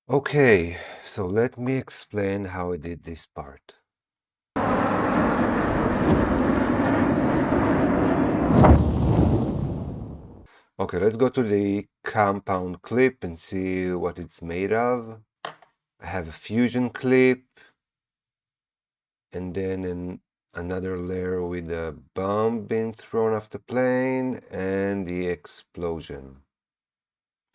Okay, so let me explain how I did this part. Okay, let's go to the compound clip and see what it's made of. I have a fusion clip and then another layer with a bomb being thrown off the plane and the explosion.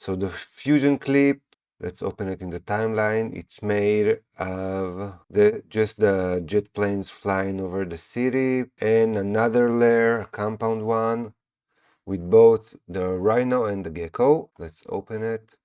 So the fusion clip, let's open it in the timeline. It's made of just the jet planes flying over the city and another layer, a compound one, with both the Rhino and the Gecko. Let's open it.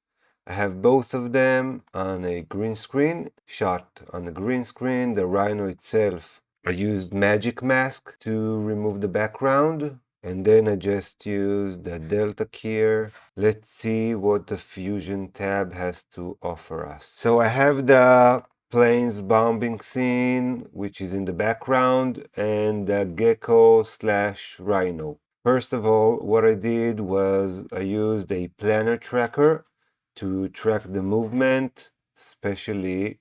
I have both of them on a green screen, shot on a green screen. The Rhino itself, I used Magic Mask to remove the background, and then I just used the Delta key. Let's see what the Fusion tab has to offer us. So I have the planes bombing scene, which is in the background, and the Gecko / Rhino. First of all, what I did was I used a planner tracker to track the movement, especially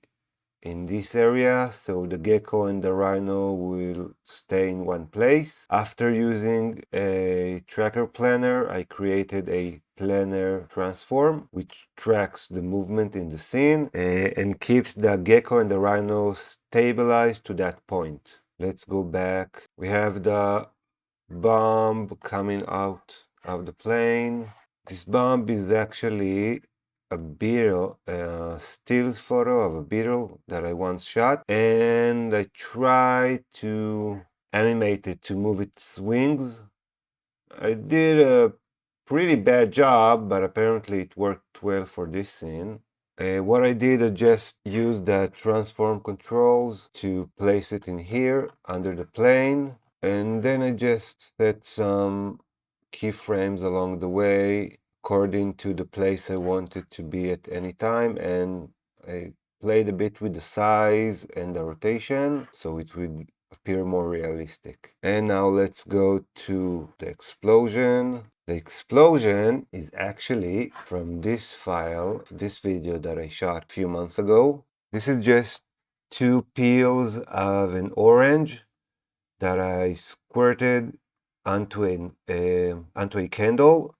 in this area, so the Gecko and the Rhino will stay in one place. After using a tracker planner, I created a planner transform which tracks the movement in the scene and keeps the Gecko and the Rhino stabilized to that point. Let's go back. We have the bomb coming out of the plane. This bomb is actually a beetle, a still photo of a beetle that I once shot, and I tried to animate it to move its wings. I did a pretty bad job, but apparently it worked well for this scene. What I did, I just used the transform controls to place it in here under the plane, and then I just set some keyframes along the way according to the place I want it to be at any time, and I played a bit with the size and the rotation so it would appear more realistic. And now let's go to the explosion. The explosion is actually from this file, this video that I shot a few months ago. This is just two peels of an orange that I squirted onto a candle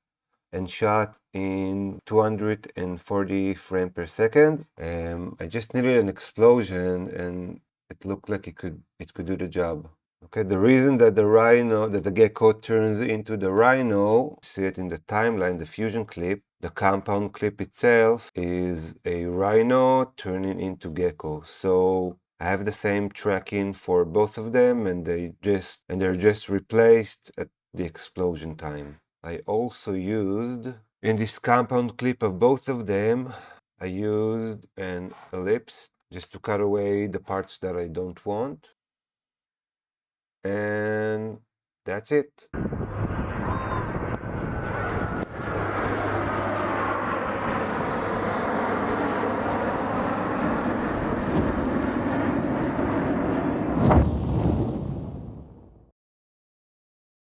and shot in 240 frames per second. I just needed an explosion and it looked like it could do the job. Okay, the reason that the Gecko turns into the Rhino, see it in the timeline, the fusion clip, the compound clip itself is a Rhino turning into Gecko. So I have the same tracking for both of them, and they're just replaced at the explosion time. I also used, in this compound clip of both of them, I used an ellipse just to cut away the parts that I don't want. And that's it.